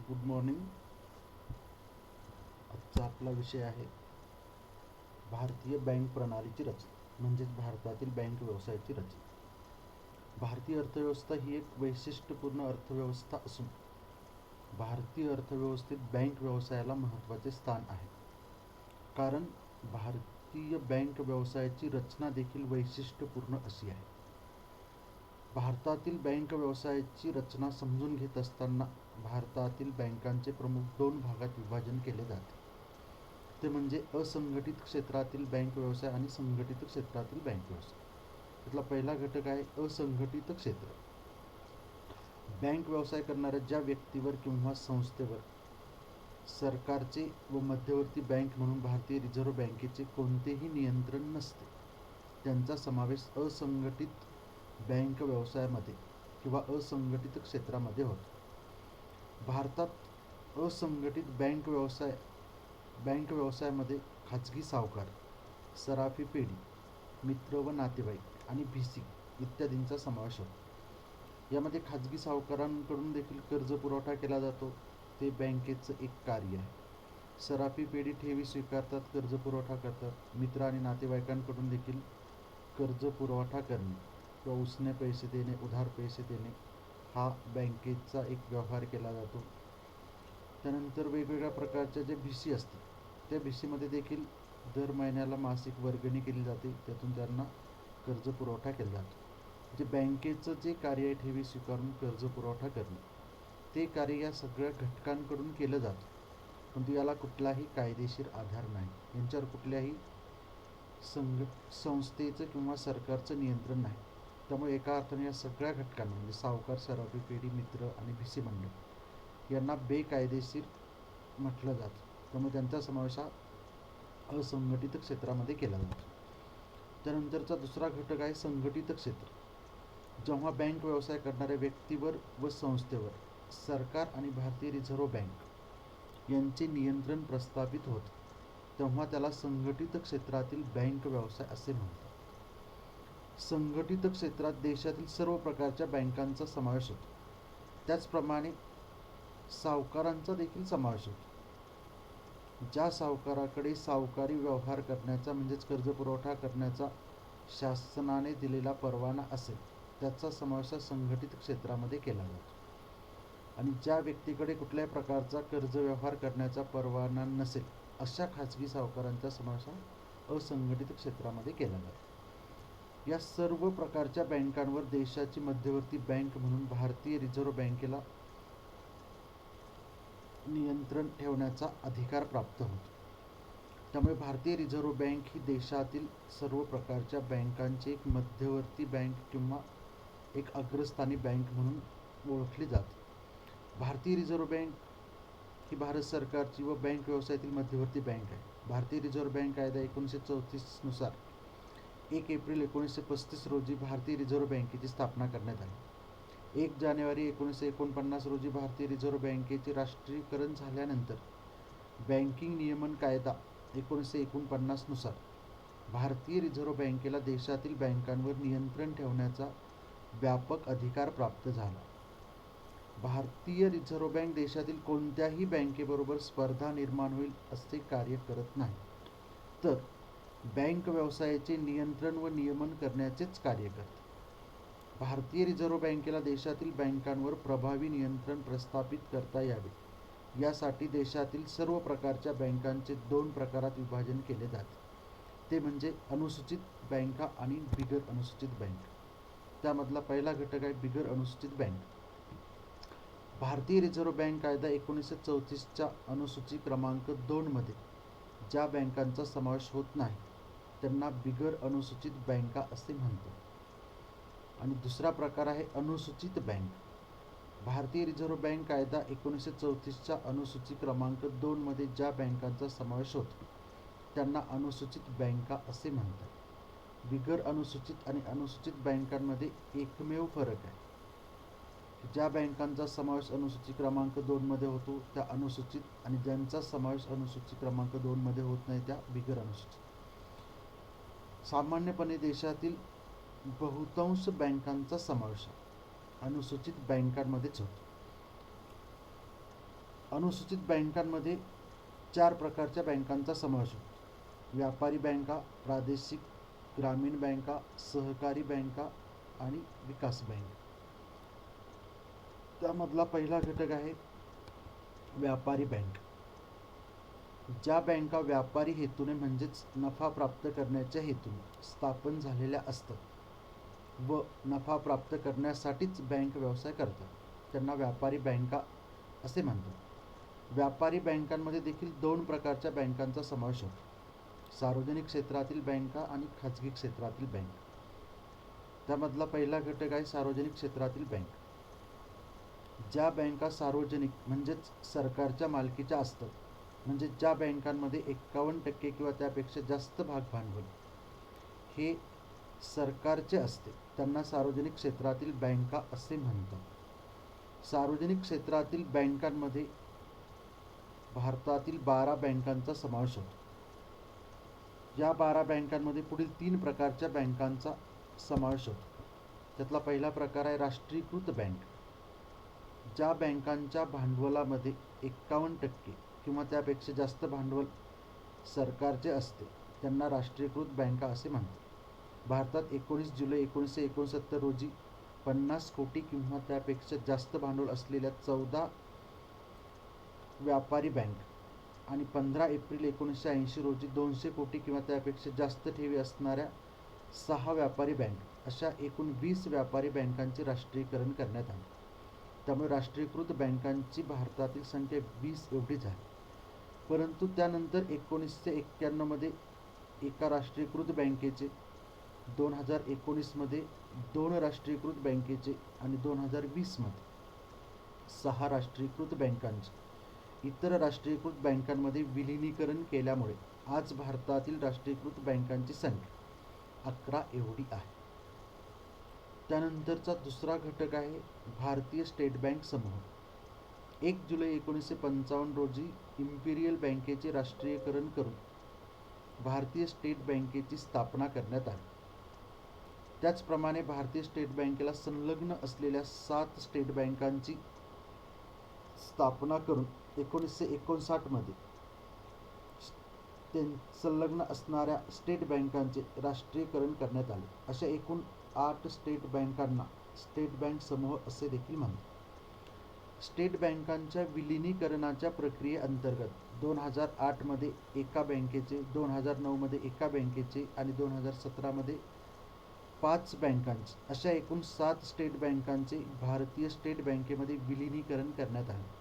Good morning. आजचा आपला विषय आहे भारतीय बँक प्रणालीची रचना म्हणजेच भारतातील बँक व्यवसायाची रचना. भारतीय अर्थव्यवस्था ही एक वैशिष्ट्यपूर्ण अर्थव्यवस्था असून भारतीय अर्थव्यवस्थेत बँक व्यवसायाला महत्त्वाचे स्थान आहे. कारण भारतीय बँक व्यवसायाची रचना देखील वैशिष्ट्यपूर्ण अशी आहे. भारतातील बँक व्यवसायाची रचना समजून घेत असताना भारतातील बँकांचे प्रमुख दोन भागात विभाजन केले जाते. ते म्हणजे असंघटित क्षेत्रातील बँक व्यवसाय आणि संघटित क्षेत्रातील बँक व्यवसाय. त्यातला पहिला घटक आहे असंघटित क्षेत्र. बँक व्यवसाय करणाऱ्या ज्या व्यक्तीवर किंवा संस्थेवर सरकारचे व मध्यवर्ती बँक म्हणून भारतीय रिझर्व्ह बँकेचे कोणतेही नियंत्रण नसते, त्यांचा समावेश असंघटित बँक व्यवसायामध्ये किंवा असंघटित क्षेत्रामध्ये होतो. भारतात असंघटित बँक व्यवसायामध्ये खाजगी सावकार, सराफी पेढी, मित्र व नातेवाईक आणि भिसी इत्यादींचा समावेश होतो. यामध्ये खाजगी सावकारांकडून देखील कर्ज पुरवठा केला जातो, ते बँकेचं एक कार्य आहे. सराफी पेढी ठेवी स्वीकारतात, कर्ज पुरवठा करतात. मित्र आणि नातेवाईकांकडून देखील कर्ज पुरवठा करणे किंवा उसने पैसे देणे, उधार पैसे देणे हा बँकेचा एक व्यवहार केला जातो. त्यानंतर वेगवेगळ्या प्रकारच्या ज्या भिसी असतात त्या भिसीमध्ये देखील दर महिन्याला मासिक वर्गणी केली जाते, त्यातून त्यांना कर्ज पुरवठा केला जातो. जे बँकेचं जे कार्य आहे ठेवी स्वीकारून कर्ज पुरवठा करणे, ते कार्य या सगळ्या घटकांकडून केलं जातं, परंतु याला कुठलाही कायदेशीर आधार नाही. यांच्यावर कुठल्याही संस्थेचं किंवा सरकारचं नियंत्रण नाही. त्यामुळे एका अर्थाने या सगळ्या घटकांना म्हणजे सावकार, सराफी पेढी, मित्र आणि भिसी मंडळ यांना बेकायदेशीर म्हटलं जातं. त्यामुळे त्यांचा समावेश हा असंघटित क्षेत्रामध्ये केला जातो. त्यानंतरचा दुसरा घटक आहे संघटित क्षेत्र. जेव्हा बँक व्यवसाय करणाऱ्या व्यक्तीवर व संस्थेवर सरकार आणि भारतीय रिझर्व्ह बँक यांचे नियंत्रण प्रस्थापित होते, तेव्हा त्याला संघटित क्षेत्रातील बँक व्यवसाय असे म्हणतात. संघटित क्षेत्रात देशातील सर्व प्रकारच्या बँकांचा समावेश होतो. त्याचप्रमाणे सावकारांचा देखील समावेश होतो. ज्या सावकाराकडे सावकारी व्यवहार करण्याचा म्हणजेच कर्ज पुरवठा करण्याचा शासनाने दिलेला परवाना असेल, त्याचा समावेश संघटित क्षेत्रामध्ये केला जातो. आणि ज्या व्यक्तीकडे कुठल्याही प्रकारचा कर्ज व्यवहार करण्याचा परवाना नसेल, अशा खाजगी सावकारांचा समावेश असंघटित क्षेत्रामध्ये केला जातो. या सर्व प्रकारच्या बँकांवर देशाची मध्यवर्ती बँक म्हणून भारतीय रिझर्व्ह बँकेला नियंत्रण ठेवण्याचा अधिकार प्राप्त होतो. त्यामुळे भारतीय रिझर्व्ह बँक ही देशातील सर्व प्रकारच्या बँकांची एक मध्यवर्ती बँक किंवा एक अग्रस्थानी बँक म्हणून ओळखली जाते. भारतीय रिझर्व्ह बँक ही भारत सरकारची व बँक व्यवसायातील मध्यवर्ती बँक आहे. भारतीय रिझर्व्ह बँक कायदा 1934 नुसार 1 एप्रिल 1935 रोजी भारतीय रिझर्व्ह बँकेची स्थापना करण्यात आली. 1 जानेवारी 1949 रोजी भारतीय रिझर्व्ह बँकेचे राष्ट्रीयकरण झाल्यानंतर बँकिंग नियमन कायदा 1949 नुसार भारतीय रिझर्व्ह बँकेला देशातील बँकांवर नियंत्रण ठेवण्याचा व्यापक अधिकार प्राप्त झाला. भारतीय रिझर्व्ह बँक देशातील कोणत्याही बँकेबरोबर स्पर्धा निर्माण होईल असे कार्य करत नाही, तर बँक व्यवसायाचे नियंत्रण व नियमन करण्याचेच कार्य करते. भारतीय रिझर्व्ह बँकेला देशातील बँकांवर प्रभावी नियंत्रण प्रस्थापित करता यावे, यासाठी देशातील सर्व प्रकारच्या बँकांचे 2 प्रकारात विभाजन केले जाते. ते म्हणजे अनुसूचित बँका आणि बिगर अनुसूचित बँक. त्यामधला पहिला घटक आहे बिगर अनुसूचित बँक. भारतीय रिझर्व्ह बँक कायदा 1934च्या अनुसूची क्रमांक 2 मध्ये ज्या बँकांचा समावेश होत नाही त्यांना बिगर अनुसूचित बँका असे म्हणतात. आणि दुसरा प्रकार आहे अनुसूचित बँक. भारतीय रिझर्व्ह बँक कायदा 1934च्या अनुसूची क्रमांक 2 मध्ये ज्या बँकांचा समावेश होतो त्यांना अनुसूचित बँका असे म्हणतात. बिगर अनुसूचित आणि अनुसूचित बँकांमध्ये एकमेव फरक आहे. ज्या बँकांचा समावेश अनुसूची क्रमांक 2 मध्ये होतो त्या अनुसूचित, आणि ज्यांचा समावेश अनुसूची क्रमांक 2 मध्ये होत नाही त्या बिगर अनुसूचित. सामान्यपणे देशातील बहुतांश बँकांचा समावेश अनुसूचित बँकांमध्येच होतो. अनुसूचित बँकांमध्ये 4 प्रकारच्या बँकांचा समावेश होतो. व्यापारी बँका, प्रादेशिक ग्रामीण बँका, सहकारी बँका आणि विकास बँक. त्यामधला पहिला घटक आहे व्यापारी बँक. ज्या बँका व्यापारी हेतूने म्हणजेच नफा प्राप्त करण्याच्या हेतूने स्थापन झालेल्या असतात व नफा प्राप्त करण्यासाठीच बँक व्यवसाय करतात, त्यांना व्यापारी बँका असे म्हणतात. व्यापारी बँकांमध्ये देखील 2 प्रकारच्या बँकांचा समावेश होतो. सार्वजनिक क्षेत्रातील बँका आणि खाजगी क्षेत्रातील बँक. त्यामधला पहिला घटक आहे सार्वजनिक क्षेत्रातील बँक. ज्या बँका सार्वजनिक म्हणजेच सरकारच्या मालकीच्या असतात, म्हणजे ज्या बँकांमध्ये 51% किंवा त्यापेक्षा जास्त भाग भांडवल हे सरकारचे असते, त्यांना सार्वजनिक क्षेत्रातील बँका असे म्हणतात. सार्वजनिक क्षेत्रातील बँकांमध्ये भारतातील 12 बँकांचा समावेश होतो. या 12 बँकांमध्ये पुढील 3 प्रकारच्या बँकांचा समावेश होतो. त्यातला पहिला प्रकार आहे राष्ट्रीयकृत बँक. ज्या बँकांच्या भांडवलामध्ये 51% किंवा त्यापेक्षा जास्त भांडवल सरकारचे असते, त्यांना राष्ट्रीयकृत बँका असे म्हणतात. भारतात 19 जुलै 1969 रोजी 50 कोटी किंवा त्यापेक्षा जास्त भांडवल असलेल्या 14 व्यापारी बँक आणि 15 एप्रिल 1980 रोजी 200 कोटी किंवा त्यापेक्षा जास्त ठेवी असणाऱ्या 6 व्यापारी बँक अशा एकूण 20 व्यापारी बँकांचे राष्ट्रीयकरण करण्यात आले. त्यामुळे राष्ट्रीयकृत बँकांची भारतातील संख्या 20 एवढी झाली. परंतु त्यानंतर 1991 मध्ये एका राष्ट्रीयकृत बँकेचे, 2019 मध्ये 2 राष्ट्रीयकृत बँकेचे आणि 2020 मध्ये 6 राष्ट्रीयकृत बँकांचे इतर राष्ट्रीयकृत बँकांमध्ये विलिनीकरण केल्यामुळे आज भारतातील राष्ट्रीयकृत बँकांची संख्या 11 एवढी आहे. त्यानंतरचा दुसरा घटक आहे भारतीय स्टेट बँक समूह. 1 जुलै 1955 रोजी इम्पिरियल बँकेचे राष्ट्रीयकरण करून भारतीय स्टेट बँकेची स्थापना करण्यात आली. त्याचप्रमाणे भारतीय स्टेट बँकेला संलग्न असलेल्या 7 स्टेट बँकांची स्थापना करून 1959 मध्ये संलग्न असणाऱ्या स्टेट बँकांचे राष्ट्रीयकरण करण्यात आले. अशा एकूण 8 स्टेट बँकांना स्टेट बँक समूह असे देखील म्हणतात. स्टेट बँकांच्या विलिनीकरणाच्या प्रक्रियेअंतर्गत 2008 मध्ये एका बँकेचे, 2009 मध्ये एका बँकेचे आणि 2017 मध्ये 5 बँकांचे अशा एकूण 7 स्टेट बँकांचे भारतीय स्टेट बँकेमध्ये विलिनीकरण करण्यात आले.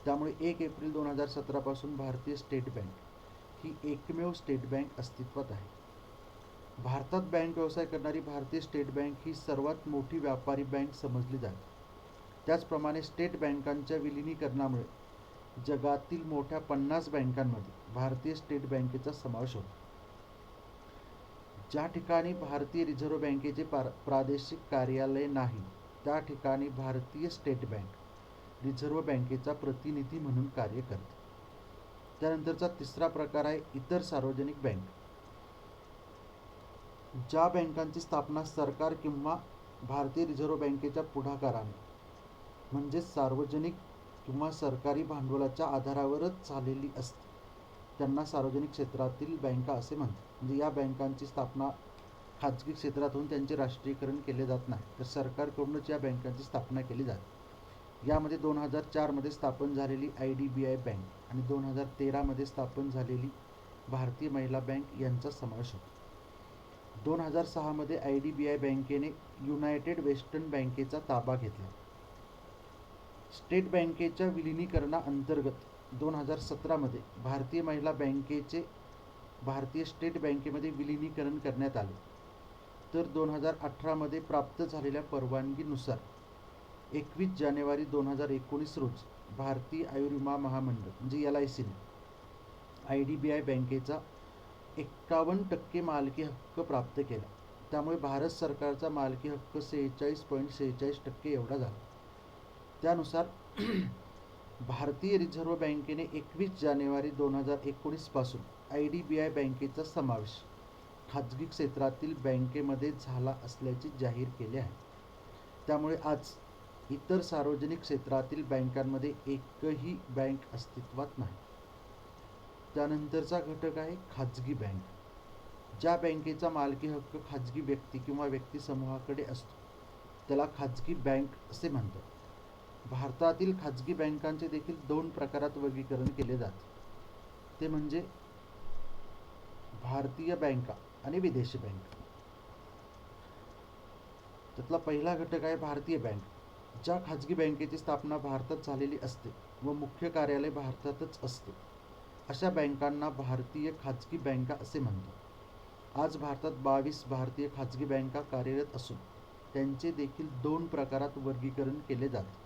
त्यामुळे 1 एप्रिल 2017 पासून भारतीय स्टेट बँक ही एकमेव स्टेट बँक अस्तित्वात आहे. भारतात बँक व्यवसाय करणारी भारतीय स्टेट बँक ही सर्वात मोठी व्यापारी बँक समजली जाते. त्याचप्रमाणे स्टेट बँकांच्या विलिनीकरणामुळे जगातील मोठ्या 50 बँकांमध्ये भारतीय स्टेट बँकेचा समावेश होतो. ज्या ठिकाणी भारतीय रिझर्व्ह बँकेचे प्रादेशिक कार्यालय नाही, त्या ठिकाणी भारतीय स्टेट बँक रिझर्व्ह बँकेचा प्रतिनिधी म्हणून कार्य करते. त्यानंतरचा तिसरा प्रकार आहे इतर सार्वजनिक बँक. ज्या बँकांची स्थापना सरकार किंवा भारतीय रिझर्व्ह बँकेच्या पुढाकाराने म्हणजेच सार्वजनिक किंवा सरकारी भांडवलाच्या आधारावरच झालेली असते, त्यांना सार्वजनिक क्षेत्रातील बँका असे म्हणतात. म्हणजे या बँकांची स्थापना खाजगी क्षेत्रात होऊन त्यांचे राष्ट्रीयकरण केले जात नाही, तर सरकारकडूनच या बँकांची स्थापना केली जाते. यामध्ये 2004 मध्ये स्थापन झालेली IDBI बँक आणि 2013 मध्ये स्थापन झालेली भारतीय महिला बँक यांचा समावेश होतो. 2006 मध्ये IDBI बँकेने युनायटेड वेस्टर्न बँकेचा ताबा घेतला. स्टेट बँकेच्या विलिनीकरणाअंतर्गत 2017 मध्ये भारतीय महिला बँकेचे भारतीय स्टेट बँकेमध्ये विलिनीकरण करण्यात आले. तर 2018 मध्ये प्राप्त झालेल्या परवानगीनुसार 21 जानेवारी 2019 रोजी भारतीय आयुर्विमा महामंडळ म्हणजे LIC ने IDBI बँकेचा 51% मालकी हक्क प्राप्त केला. त्यामुळे भारत सरकारचा मालकी हक्क 46.46% एवढा झाला. त्यानुसार भारतीय रिझर्व्ह बँकेने 21 जानेवारी 2019 पासून IDBI बँकेचा समावेश खाजगी क्षेत्रातील बँकेमध्ये झाला असल्याचे जाहीर केले आहे. त्यामुळे आज इतर सार्वजनिक क्षेत्रातील बँकांमध्ये एकही बँक अस्तित्वात नाही. त्यानंतरचा घटक आहे खाजगी बँक. ज्या बँकेचा मालकी हक्क खाजगी व्यक्ती किंवा व्यक्ती समूहाकडे असतो त्याला खाजगी बँक असे म्हणतात. भारतातील खाजगी बँकांचे देखील दोन प्रकारात वर्गीकरण केले जाते, ते म्हणजे भारतीय बँका आणि विदेशी बँक. त्यातला पहिला घटक आहे भारतीय बँक. ज्या खाजगी बँकेची स्थापना भारतात झालेली असते व मुख्य कार्यालय भारतातच असते अशा बँकांना भारतीय खाजगी बँका असे म्हणतात. आज भारतात 22 भारतीय खाजगी बँका कार्यरत असून त्यांचे देखील दोन प्रकारात वर्गीकरण केले जाते,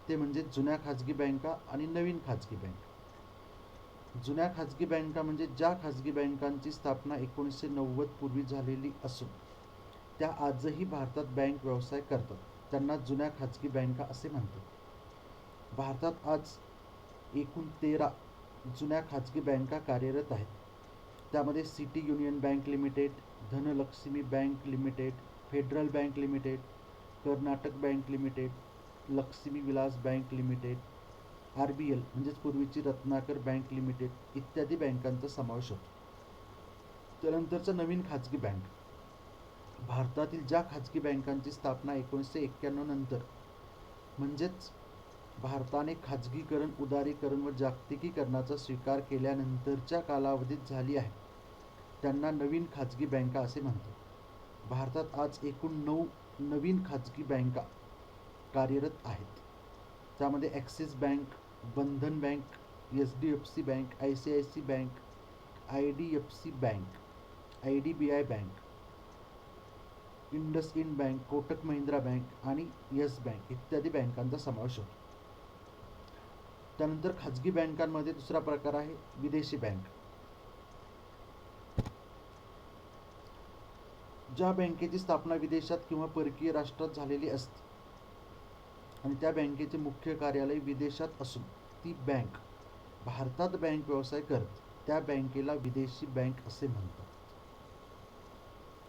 ते म्हणजे जुन्या खाजगी बँका आणि नवीन खाजगी बँका. जुन्या खाजगी बँका म्हणजे ज्या खाजगी बँकांची स्थापना 1990 पूर्वी झालेली असून त्या आजही भारतात बँक व्यवसाय करतात, त्यांना जुन्या खाजगी बँका असे म्हणतात. भारतात आज एकूण 13 जुन्या खाजगी बँका कार्यरत आहेत. त्यामध्ये city union bank limited, Dhanlaxmi bank limited, federal bank limited, Karnataka bank limited, Lakshmi Vilas bank limited, RBL म्हणजेच पूर्वीची रत्नाकर बँक लिमिटेड इत्यादी बँकांचा समावेश होतो. त्यानंतरचं नवीन खाजगी बँक. भारतातील ज्या खाजगी बँकांची स्थापना 1991 नंतर म्हणजेच भारताने खाजगीकरण, उदारीकरण व जागतिकीकरणाचा स्वीकार केल्यानंतरच्या कालावधीत झाली आहे त्यांना नवीन खाजगी बँका असे म्हणतात. भारतात आज एकूण 9 नवीन खाजगी बँका कार्यरत आहेत. त्यामध्ये Axis bank, Bandhan bank, HDFC bank, ICICI bank, IDFC bank, IDBI bank, IndusInd bank, Kotak Mahindra bank आणि येस बँक इत्यादी बँकांचा समावेश होतो. त्यानंतर खाजगी बँकांमध्ये दुसरा प्रकार आहे विदेशी बँक. ज्या बँकेची स्थापना विदेशात किंवा परकीय राष्ट्रात झालेली असते आणि त्या बँकेचे मुख्य कार्यालय विदेशात असून ती बँक भारतात बँक व्यवसाय करते त्या बँकेला विदेशी बँक असे म्हणतात.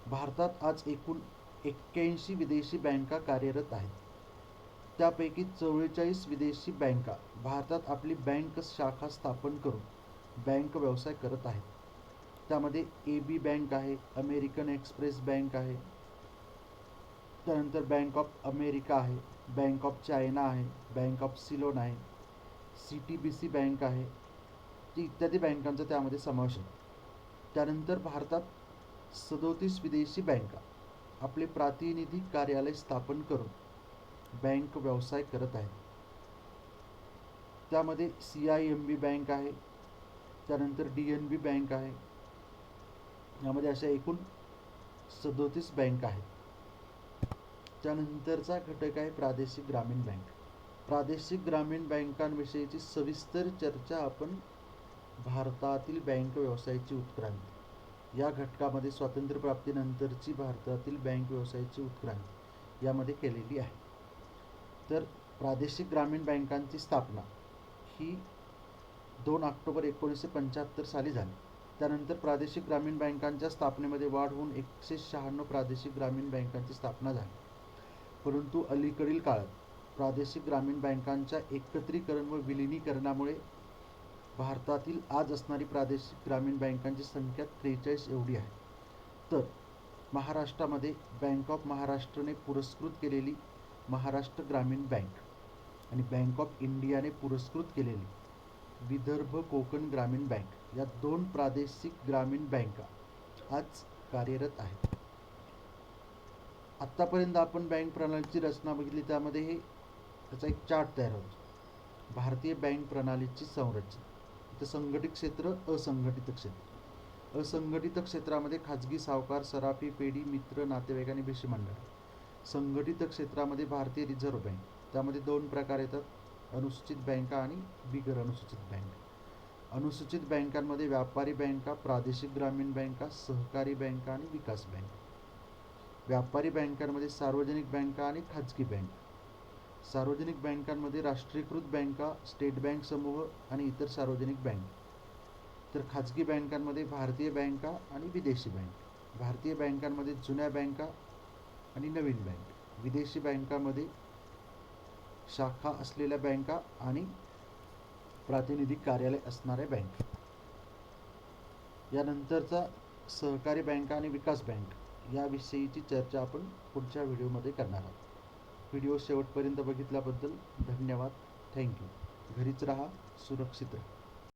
भारतात आज एकूण 81 विदेशी बँका कार्यरत आहेत. त्यापैकी 44 विदेशी बँका भारतात आपली बँक शाखा स्थापन करून बँक व्यवसाय करत आहेत. त्यामध्ये AB बँक आहे, अमेरिकन एक्सप्रेस बँक आहे, त्यानंतर बँक ऑफ अमेरिका आहे, बँक ऑफ चायना आहे, बँक ऑफ सिलोन आहे, CTBC बँक आहे इत्यादी बँकांचा त्यामध्ये समावेश आहे. त्यानंतर भारतात 37 विदेशी बँका आपले प्रातिनिधिक कार्यालय स्थापन करून बँक व्यवसाय करत आहेत. त्यामध्ये CIMB बँक आहे, त्यानंतर DNB बँक आहे. यामध्ये अशा एकूण 37 बँक आहेत. त्यानंतरचा घटक आहे प्रादेशिक ग्रामीण बँक. प्रादेशिक ग्रामीण बँकांविषयीची सविस्तर चर्चा आपण भारतातील बँक व्यवसायाची उत्क्रांती या घटकामध्ये स्वातंत्र्यप्राप्तीनंतरची भारतातील बँक व्यवसायाची उत्क्रांती यामध्ये केलेली आहे. तर प्रादेशिक ग्रामीण बँकांची स्थापना ही 2 ऑक्टोबर 1975 साली झाली. त्यानंतर प्रादेशिक ग्रामीण बँकांच्या स्थापनेमध्ये वाढ होऊन 196 प्रादेशिक ग्रामीण बँकांची स्थापना झाली. परंतु अलीकडील काळात प्रादेशिक ग्रामीण बँकांच्या एकत्रीकरण व विलिनीकरणामुळे भारतातील आज असणारी प्रादेशिक ग्रामीण बँकांची संख्या 43 एवढी आहे. तर महाराष्ट्रामध्ये बँक ऑफ महाराष्ट्रने पुरस्कृत केलेली महाराष्ट्र ग्रामीण बँक आणि बँक ऑफ इंडियाने पुरस्कृत केलेली विदर्भ कोकण ग्रामीण बँक या 2 प्रादेशिक ग्रामीण बँका आज कार्यरत आहेत. आत्तापर्यंत आपण बँक प्रणालीची रचना बघितली, त्यामध्ये हे त्याचा एक चार्ट तयार होतो. भारतीय बँक प्रणालीची संरचना. इथं संघटित क्षेत्र, असंघटित क्षेत्र. असंघटित क्षेत्रामध्ये खाजगी सावकार, सराफी, पेढी, मित्र, नातेवाईक आणि भेशी मंडळ. संघटित क्षेत्रामध्ये भारतीय रिझर्व्ह बँक. त्यामध्ये 2 प्रकार येतात, अनुसूचित बँका आणि बिगर अनुसूचित बँका. अनुसूचित बँकांमध्ये व्यापारी बँका, प्रादेशिक ग्रामीण बँका, सहकारी बँका आणि विकास बँक. व्यापारी बँकांमध्ये सार्वजनिक बँका आणि खाजगी बँक. सार्वजनिक बँकांमध्ये राष्ट्रीयकृत बँका, स्टेट बँक समूह आणि इतर सार्वजनिक बँक. तर खाजगी बँकांमध्ये भारतीय बँका आणि विदेशी बँक. भारतीय बँकांमध्ये जुन्या बँका आणि नवीन बँक. विदेशी बँकांमध्ये शाखा असलेल्या बँका आणि प्रातिनिधिक कार्यालय असणाऱ्या बँक. यानंतरचा सहकारी बँका आणि विकास बँक याविषयीची चर्चा आपण पुढच्या व्हिडिओमध्ये करणार आहोत. व्हिडिओ शेवटपर्यंत बघितल्याबद्दल धन्यवाद. थँक्यू. घरीच राहा, सुरक्षित राहा.